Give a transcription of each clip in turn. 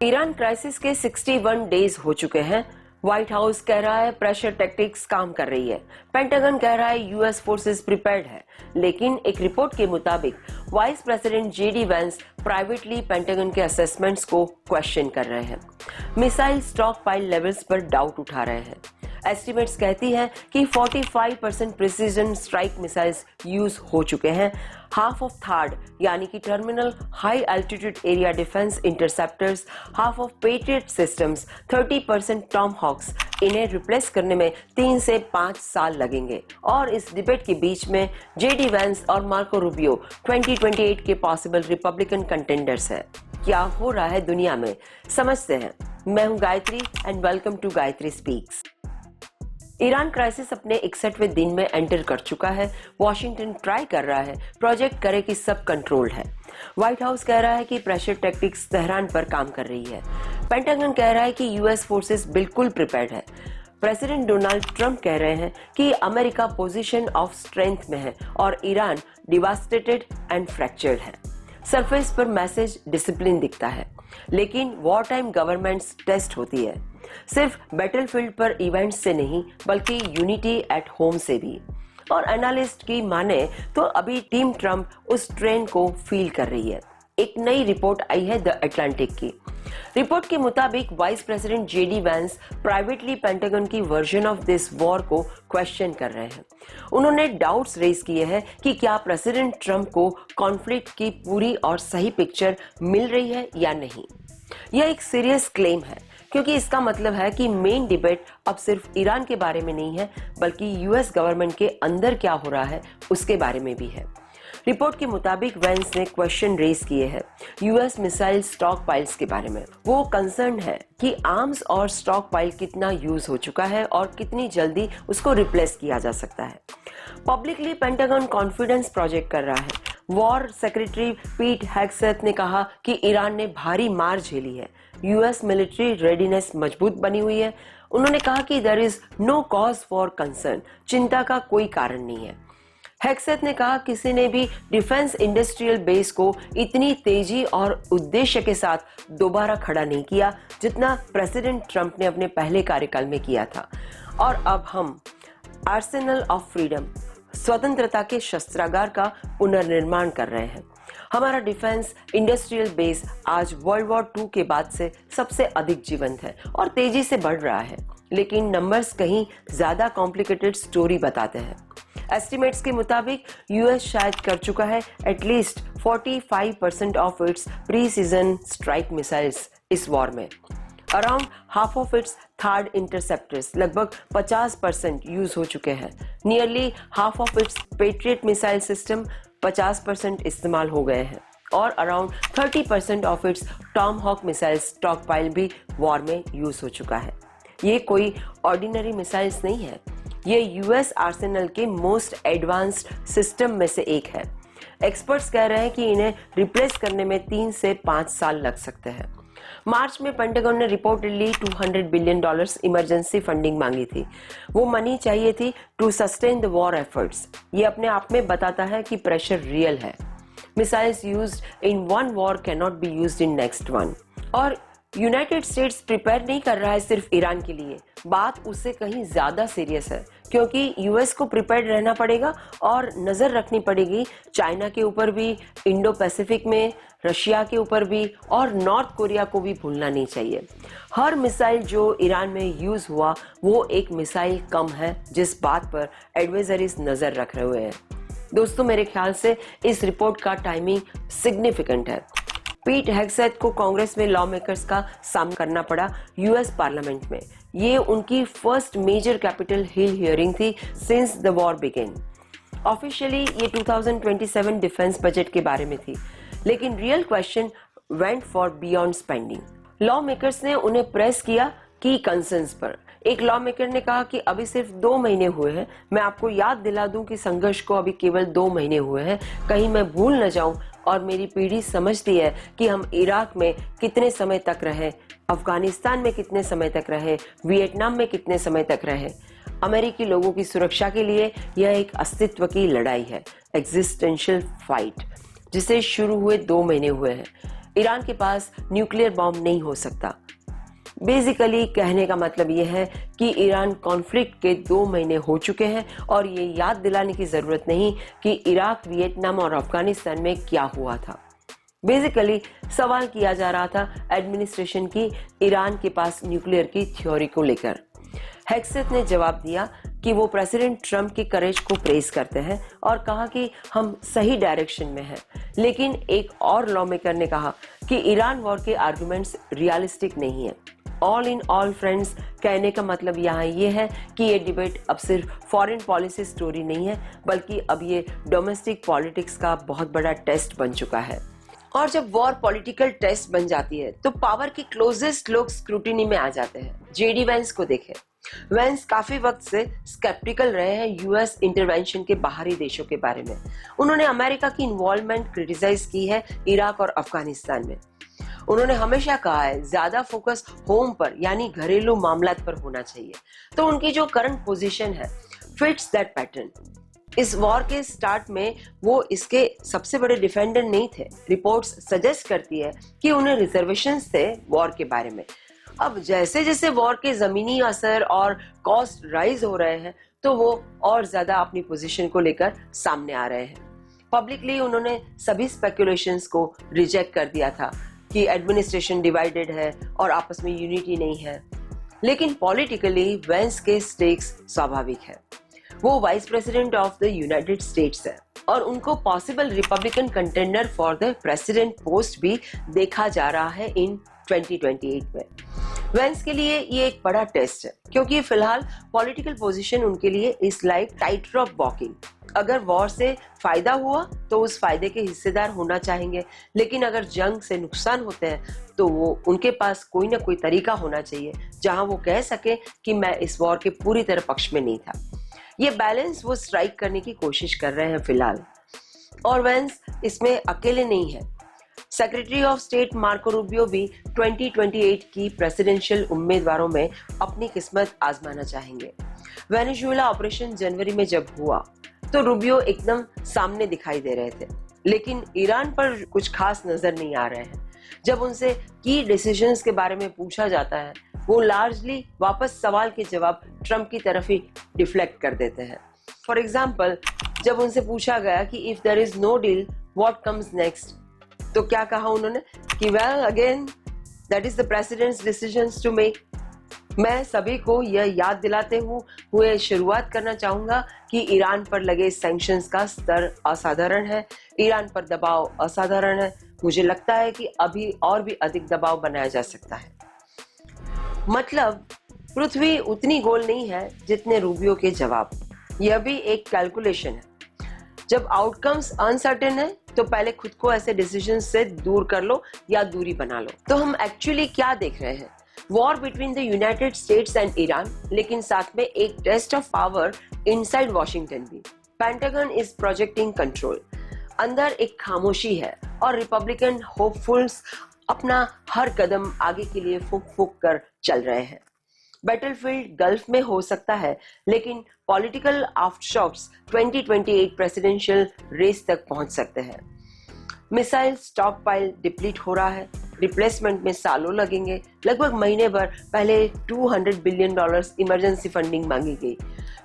Iran crisis के 61 days हो चुके हैं। व्हाइट हाउस कह रहा है प्रेशर टैक्टिक्स काम कर रही है। पेंटागन कह रहा है यूएस फोर्सेस प्रिपेयर्ड है। लेकिन एक रिपोर्ट के मुताबिक vice president JD Vance privately pentagon के असेसमेंट्स को क्वेश्चन कर रहे हैं। मिसाइल स्टॉक पाइल लेवल्स पर डाउट उठा रहे हैं। एस्टिमेट्स कहती हैं कि 45% प्रिसीजन स्ट्राइक मिसाइल्स यूज हो चुके हैं। हाफ ऑफ थर्ड यानी कि terminal high altitude area defence interceptors, half of Patriot systems, 30% Tomahawks, इन्हें रिप्लेस करने में 3 से 5 साल लगेंगे। और इस डिबेट के बीच में जेडी वैंस और मार्को रूबियो 2028 के पॉसिबल रिपब्लिकन कंटेंडर्स है। क्या हो रहा है दुनिया में, समझते हैं। मैं हूं Gayatri and welcome to Gayatri speaks. Iran crisis अपने 61वें दिन में एंटर कर चुका है। वॉशिंगटन ट्राई कर रहा है प्रोजेक्ट करे कि सब कंट्रोल्ड है। व्हाइट हाउस कह रहा है कि प्रेशर टैक्टिक्स तेहरान पर काम कर रही है। पेंटागन कह रहा है कि यूएस फोर्सेस बिल्कुल प्रिपेयर्ड है। प्रेसिडेंट डोनाल्ड ट्रंप कह रहे हैं कि अमेरिका पोजीशन ऑफ स्ट्रेंथ में है और ईरान डिवास्टेटेड एंड फ्रैक्चर्ड है। सरफेस पर मैसेज डिसिप्लिन दिखता है, लेकिन वॉर टाइम गवर्नमेंट्स टेस्ट होती है, सिर्फ बैटलफील्ड पर इवेंट्स से नहीं बल्कि यूनिटी एट होम से भी। और एनालिस्ट की माने तो अभी टीम ट्रंप उस ट्रेन को फील कर रही है। एक नई रिपोर्ट आई है द अटलांटिक की। रिपोर्ट के मुताबिक vice president JD Vance privately pentagon की वर्जन ऑफ दिस वॉर को क्वेश्चन कर रहे हैं। उन्होंने डाउट्स रेज किए हैं कि क्या प्रेसिडेंट ट्रंप को कॉन्फ्लिक्ट की पूरी और सही पिक्चर मिल रही है या नहीं। यह एक सीरियस क्लेम है, क्योंकि इसका मतलब है कि मेन डिबेट अब सिर्फ ईरान के बारे में नहीं है बल्कि यूएस गवर्नमेंट के अंदर क्या हो रहा है उसके बारे में भी है। रिपोर्ट के मुताबिक वैंस ने क्वेश्चन रेज किए हैं यूएस मिसाइल स्टॉक पाइल्स के बारे में। वो कंसर्न है कि आर्म्स और स्टॉक पाइल कितना यूज हो चुका है और कितनी जल्दी उसको रिप्लेस किया जा सकता है। पब्लिकली पेंटागन कॉन्फिडेंस प्रोजेक्ट कर रहा है। वॉर सेक्रेटरी पीट हेग्सेथ ने कहा कि ईरान ने भारी मार झेली है। यूएस मिलिट्री रेडीनेस मजबूत बनी हुई है। उन्होंने कहा कि there is no cause for concern, चिंता का कोई कारण नहीं है। हेग्सेथ ने कहा किसी ने भी डिफेंस इंडस्ट्रियल बेस को इतनी तेजी और उद्देश्य के साथ दोबारा खड़ा नहीं किया जितना प्रेसिडेंट ट्रंप ने अपने पहले कार्यकाल में किया था। और अब हम आर्सेनल ऑफ फ्रीडम, स्वतंत्रता के शस्त्रागार का पुनर्निर्माण कर रहे हैं। हमारा डिफेंस इंडस्ट्रियल बेस आज वर्ल्ड वॉर 2 के बाद से सबसे अधिक जीवंत है और तेजी से बढ़ रहा है, लेकिन नंबर्स कहीं ज्यादा कॉम्प्लिकेटेड स्टोरी बताते हैं। एस्टिमेट्स के मुताबिक यूएस शायद कर चुका है at least 45% of its precision strike missiles इस वॉर में। Around half of its THAAD interceptors लगभग 50% यूज हो चुके हैं। Nearly half of its Patriot missile system 50% इस्तेमाल हो गए हैं और around 30% of its Tomahawk missile stockpile भी वॉर में यूज हो चुका है। ये कोई ऑर्डिनरी मिसाइल्स नहीं है, ये यूएस आर्सेनल के मोस्ट एडवांस्ड सिस्टम में से एक है। एक्सपर्ट्स कह रहे हैं कि इन्हें रिप्लेस करने में 3 से 5 साल लग सकते हैं। मार्च में पेंटागन ने रिपोर्टेडली $200 बिलियन इमरजेंसी फंडिंग मांगी थी। वो मनी चाहिए थी to sustain the war efforts. ये अपने आप में बताता है कि प्रेशर रियल है। Missiles used in one war can not be used in next one. और यूनाइटेड स्टेट्स प्रिपेयर नहीं कर रहा है सिर्फ ईरान के लिए, बात उससे कहीं ज्यादा सीरियस है, क्योंकि यूएस को प्रिपेयर्ड रहना पड़ेगा और नजर रखनी पड़ेगी चाइना के ऊपर भी, इंडो पैसिफिक में रशिया के ऊपर भी और नॉर्थ कोरिया को भी भूलना नहीं चाहिए। हर मिसाइल जो ईरान में यूज हुआ वो एक मिसाइल कम है, जिस बात पर एडवाइजरीज नजर रख रहे हुए हैं। दोस्तों, मेरे ख्याल से इस रिपोर्ट का टाइमिंग सिग्निफिकेंट है। पीट हेग्सेथ को कांग्रेस में लॉ मेकर्स का सामना करना पड़ा यूएस पार्लियामेंट में। ये उनकी first major Capitol Hill hearing थी since the war began. Officially ये 2027 डिफेंस बजट के बारे में थी, लेकिन real question went far beyond spending. Lawmakers ने उन्हें प्रेस किया की कंसर्न्स पर। एक लॉ मेकर ने कहा कि अभी सिर्फ 2 महीने हुए हैं। मैं आपको याद दिला दूं कि संघर्ष को अभी केवल 2 महीने हुए हैं। कहीं मैं भूल न जाऊं और मेरी पीढ़ी समझती है कि हम इराक में कितने समय तक रहे, अफगानिस्तान में कितने समय तक रहे, वियतनाम में कितने समय तक रहे। अमेरिकी लोगों की सुरक्षा के लिए यह एक अस्तित्व की लड़ाई है, एग्जिस्टेंशियल फाइट, जिसे शुरू हुए 2 महीने हुए हैं। ईरान के पास न्यूक्लियर बॉम्ब नहीं हो सकता। बेसिकली कहने का मतलब यह है कि ईरान कॉन्फ्लिक्ट के 2 महीने हो चुके हैं और ये याद दिलाने की जरूरत नहीं कि इराक, वियतनाम और अफगानिस्तान में क्या हुआ था। बेसिकली सवाल किया जा रहा था एडमिनिस्ट्रेशन की ईरान के पास न्यूक्लियर की थ्योरी को लेकर। हेक्सेथ ने जवाब दिया कि वो प्रेसिडेंट ट्रंप की करेज को प्रेज करते हैं और कहा कि हम सही डायरेक्शन में हैं, लेकिन एक और लॉ मेकर ने कहा कि ईरान वॉर के आर्गुमेंट्स रियलिस्टिक नहीं है। ऑल इन ऑल फ्रेंड्स, कहने का मतलब यहाँ ये है कि ये डिबेट अब सिर्फ फॉरेन पॉलिसी स्टोरी नहीं है, बल्कि अब ये डोमेस्टिक पॉलिटिक्स का बहुत बड़ा टेस्ट बन चुका है। और जब वॉर पॉलिटिकल टेस्ट बन जाती है तो पावर के क्लोजेस्ट लोग स्क्रूटिनी में आ जाते हैं। जेडी वेंस को देखें। वेंस काफी वक्त से स्केप्टिकल रहे हैं यूएस इंटरवेंशन के बाहरी देशों के बारे में। उन्होंने अमेरिका की इन्वॉल्वमेंट क्रिटिसाइज की है इराक और अफगानिस्तान में। उन्होंने हमेशा कहा है ज्यादा फोकस होम पर यानी घरेलू मामलात पर होना चाहिए। तो उनकी जो करंट पोजीशन है फिट्स दैट पैटर्न। इस वॉर के स्टार्ट में वो इसके सबसे बड़े डिफेंडर नहीं थे। रिपोर्ट्स सजेस्ट करती है कि उन्हें रिजर्वेशंस थे वॉर के बारे में। अब जैसे जैसे वॉर के जमीनी असर और कॉस्ट राइज हो रहे हैं तो वो और ज्यादा अपनी पोजीशन को लेकर सामने आ रहे हैं। पब्लिकली उन्होंने सभी स्पेकुलेशंस को रिजेक्ट कर दिया था कि एडमिनिस्ट्रेशन डिवाइडेड है और आपस में यूनिटी नहीं है, लेकिन पॉलिटिकली वेंस के स्टेक्स स्वाभाविक है। वो vice president of the United states है और उनको possible Republican contender for the president post भी देखा जा रहा है इन 2028 में। वेंस के लिए ये एक बड़ा टेस्ट है क्योंकि फिलहाल पॉलिटिकल पोजीशन उनके लिए is like tight rope walking. अगर वॉर से फायदा हुआ तो उस फायदे के हिस्सेदार होना चाहेंगे, लेकिन अगर जंग से नुकसान होते हैं तो वो उनके पास कोई ना कोई तरीका होना चाहिए जहां वो कह सके कि मैं इस वॉर के पूरी तरह पक्ष में नहीं था। ये बैलेंस वो स्ट्राइक करने की कोशिश कर रहे हैं फिलहाल, और वेंस इसमें अकेले नहीं है। Secretary of state Marco Rubio भी 2028 की प्रेसिडेंशियल उम्मीदवारों में अपनी किस्मत आजमाना चाहेंगे। वेनेजुएला ऑपरेशन जनवरी में जब हुआ तो रूबियो एकदम सामने दिखाई दे रहे थे, लेकिन ईरान पर कुछ खास नजर नहीं आ रहे हैं। जब उनसे की डिसीजंस के बारे में पूछा जाता है वो लार्जली वापस सवाल के जवाब ट्रंप की तरफ ही डिफ्लेक्ट कर देते हैं। फॉर एग्जाम्पल, जब उनसे पूछा गया कि if there is no deal what comes next, तो क्या कहा उन्होंने कि well again that is the president's decisions to make. मैं सभी को यह याद दिलाते हुए शुरुआत करना चाहूंगा कि ईरान पर लगे सैंक्शंस का स्तर असाधारण है, ईरान पर दबाव असाधारण है। मुझे लगता है कि अभी और भी अधिक दबाव बनाया जा सकता है। मतलब पृथ्वी उतनी गोल नहीं है जितने रूबियो के जवाब। यह भी एक कैलकुलेशन है। जब आउटकम्स अनसर्टेन है तो पहले खुद को ऐसे डिसीजन से दूर कर लो या दूरी बना लो। तो हम एक्चुअली क्या देख रहे हैं? War between the United States and Iran, लेकिन साथ में एक test of power inside Washington भी। Pentagon is projecting control. अंदर एक खामोशी है और रिपब्लिकन होपफुल्स अपना हर कदम आगे के लिए फूक फूक कर चल रहे हैं। बैटलफील्ड गल्फ में हो सकता है, लेकिन पॉलिटिकल आफ्टरशॉक्स 2028 प्रेसिडेंशियल रेस तक पहुंच सकते हैं। मिसाइल स्टॉक पाइल डिप्लीट हो रहा है, रिप्लेसमेंट में सालों लगेंगे। लगभग महीने भर पहले $200 बिलियन इमरजेंसी फंडिंग मांगी गई।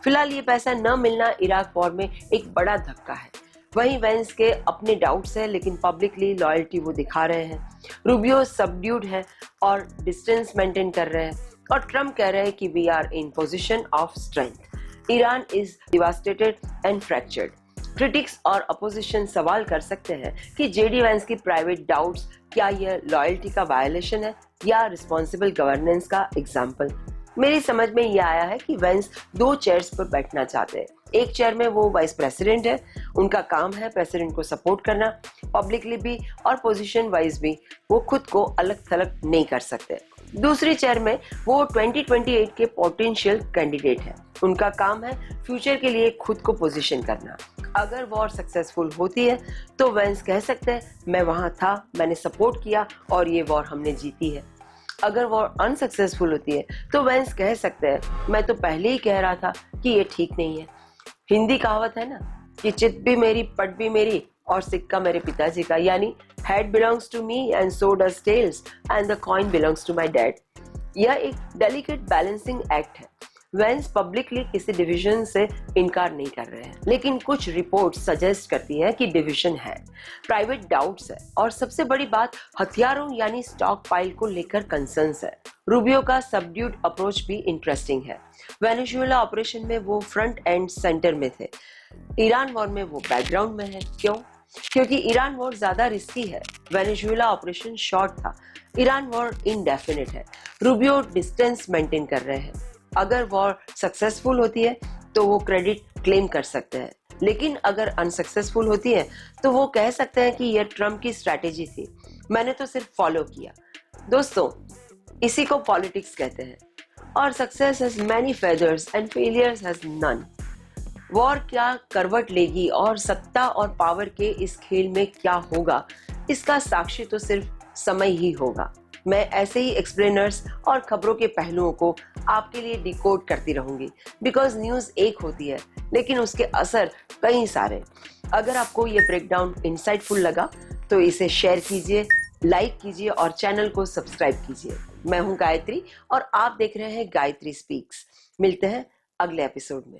फिलहाल ये पैसा न मिलना इराक वॉर में एक बड़ा धक्का है। वहीं वेंस के अपने डाउट्स हैं, लेकिन पब्लिकली लॉयल्टी वो दिखा रहे हैं। रूबियो सबड्यूड है और डिस्टेंस मेंटेन कर रहे हैं, और ट्रम्प कह रहे हैं कि we are in position of strength. Iran is devastated and fractured. Critics और अपोजिशन सवाल कर सकते हैं कि जेडी वेंस की प्राइवेट डाउट्स क्या यह लॉयल्टी का वायलेशन है या रिस्पॉन्सिबल गवर्नेंस का एग्जाम्पल। मेरी समझ में यह आया है कि वेंस 2 चेयर्स पर बैठना चाहते हैं। एक चेयर में वो वाइस प्रेसिडेंट है, उनका काम है प्रेसिडेंट को सपोर्ट करना, पब्लिकली भी और पोजीशन वाइज भी वो खुद को अलग थलग नहीं कर सकते। दूसरी चेयर में वो 2028 के पोटेंशियल कैंडिडेट है, उनका काम है फ्यूचर के लिए खुद को पोजीशन करना। अगर वॉर सक्सेसफुल होती है तो वेंस कह सकते हैं मैं वहां था, मैंने सपोर्ट किया और ये वॉर हमने जीती है। अगर वॉर अनसक्सेसफुल होती है तो वेंस कह सकते हैं मैं तो पहले ही कह रहा था कि ये ठीक नहीं है। हिंदी कहावत है ना कि चित भी मेरी पट भी मेरी और सिक्का मेरे पिताजी का, यानी head belongs to me and so does tails and the coin belongs to my dad. यह एक डेलिकेट बैलेंसिंग एक्ट है। वेंस पब्लिकली किसी डिवीजन से इनकार नहीं कर रहे हैं, लेकिन कुछ रिपोर्ट सजेस्ट करती हैं कि डिवीजन है, प्राइवेट डाउट्स है और सबसे बड़ी बात हथियारों यानी स्टॉक पाइल को लेकर कंसर्न्स है। रूबियो का सबड्यूड अप्रोच भी इंटरेस्टिंग है। वेनेजुएला ऑपरेशन में वो फ्रंट एंड सेंटर में थे, ईरान वॉर में वो बैकग्राउंड में है। क्यों? क्योंकि ईरान वॉर ज्यादा रिस्की है, वेनेजुएला ऑपरेशन शॉर्ट था, ईरान वॉर इनडेफिनिट है। रूबियो डिस्टेंस मेंटेन कर रहे हैं। अगर वॉर सक्सेसफुल होती है तो वो क्रेडिट क्लेम कर सकते हैं, लेकिन अगर अनसक्सेसफुल होती है तो वो कह सकते हैं कि यह ट्रम्प की स्ट्रैटेजी थी, मैंने तो सिर्फ फॉलो किया। दोस्तों, इसी को पॉलिटिक्स कहते हैं। और success has many fathers and failures has none. War क्या करवट लेगी और सत्ता और पावर के इस खेल में क्या होगा, इसका साक्षी तो सिर्फ समय ही होगा। मैं ऐसे ही एक्सप्लेनर्स और खबरों के पहलुओं को आपके लिए डिकोड करती रहूंगी, बिकॉज न्यूज एक होती है लेकिन उसके असर कई सारे। अगर आपको ये ब्रेकडाउन इंसाइटफुल लगा तो इसे शेयर कीजिए, लाइक कीजिए और चैनल को सब्सक्राइब कीजिए। मैं हूं गायत्री और आप देख रहे हैं गायत्री स्पीक्स। मिलते हैं अगले एपिसोड में।